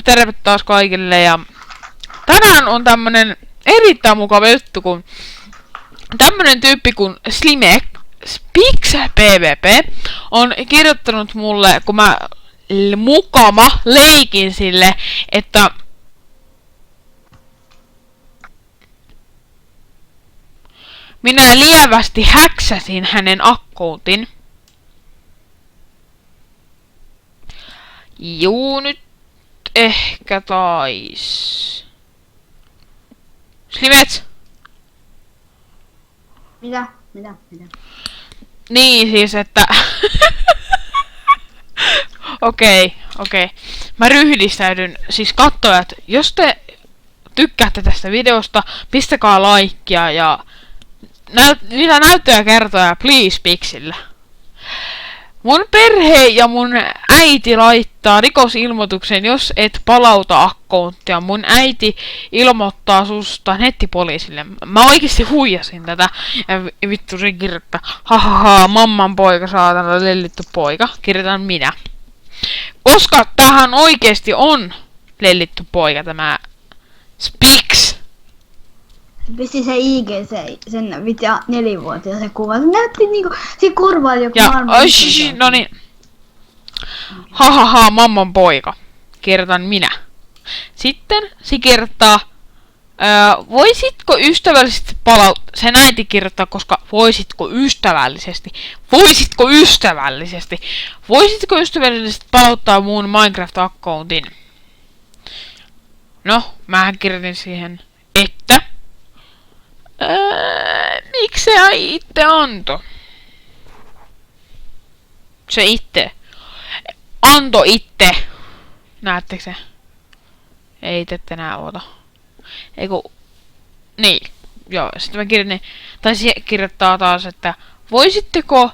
Terve taas kaikille ja tänään on tämmönen erittäin mukava juttu, kun tämmönen tyyppi kuin Spix PvP on kirjoittanut mulle, kun mä mukama leikin sille, että minä lievästi häksäsin hänen accountin. Juu, nyt ehkä tais. Slimets? Mitä? Niin siis, että Okei. Mä ryhdistäydyn. Siis katsojat, jos te tykkäätte tästä videosta, pistäkää laikkia ja mitä näyttöjä kertoja, please Pixillä. Mun perhe ja mun äiti laittaa rikosilmoituksen, jos et palauta accountia. Mun äiti ilmoittaa susta nettipoliisille. Mä oikeesti huijasin tätä. Ja vittu se kirjoittaa. Hahaha, mamman poika, saatana lellitty poika. Kirjoitan minä. Koska tähän oikeesti on lellitty poika, tämä Spix. Pisti se IG sen vitja 4-vuotiaan se kuva. Se näytti niinku, siinä korvaa joku maailman. No niin. Hahaha, mamman poika. Kirjoitan minä. Sitten se kirjoittaa, voisitko ystävällisesti palauttaa, sen äiti kirjoittaa, koska voisitko ystävällisesti palauttaa mun Minecraft-accountin. No, mähän kirjoitin siihen, että miksi se itse antoi? Se itse. Anto itse. Näettekö se? Ei te enää oota. Eiku. Niin. Joo, sitten mä kirjoitin. Tai se kirjoittaa taas, että voisitko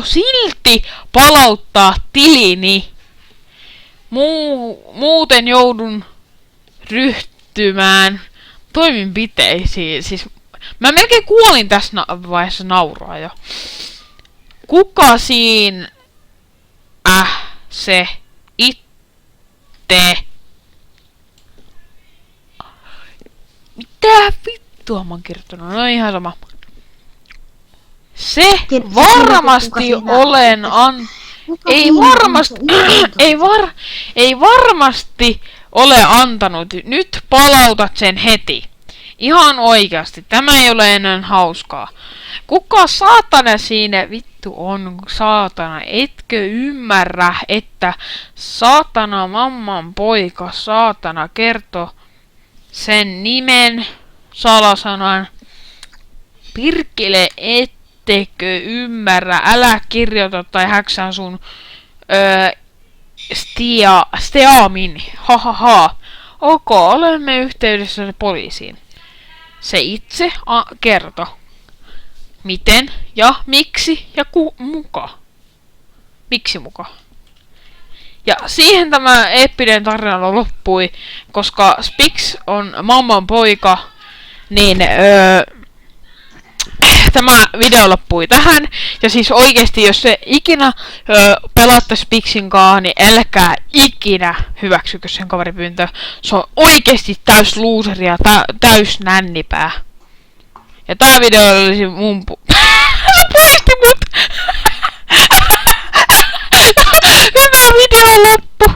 silti palauttaa tilini? Muuten joudun ryhtymään toimenpiteisiin. Siis mä melkein kuolin tässä vaiheessa nauraa jo. Kuka siinä se itse? Mitä vittua mä oon kirjoittanut? No ihan sama. Se varmasti olen ei varmasti ole antanut. Nyt palautat sen heti. Ihan oikeasti. Tämä ei ole enää hauskaa. Kuka saatana siinä vittu on? Saatana. Etkö ymmärrä, että saatana mamman poika saatana kertoo sen nimen salasanan. Pirkkele, ettekö ymmärrä? Älä kirjoita tai häksää sun Steamin. Hahaha. Ok, olemme yhteydessä poliisiin. Se itse kertoo. Miten ja miksi ja muka. Miksi muka? Ja siihen tämä eeppinen tarina loppui, koska Spix on mamman poika, niin tämä video loppui tähän. Ja siis oikeesti, jos se ikinä pelaatte Spixin kanssa, niin älkää ikinä hyväksykö sen kaveripyyntöä. Se on oikeesti täys looseri ja täys nännipää. Ja tää video olisi mun se poisti mut! Tämä video loppu!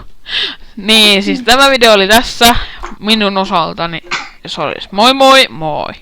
Niin, siis tämä video oli tässä minun osaltani. Se olisi moi moi moi!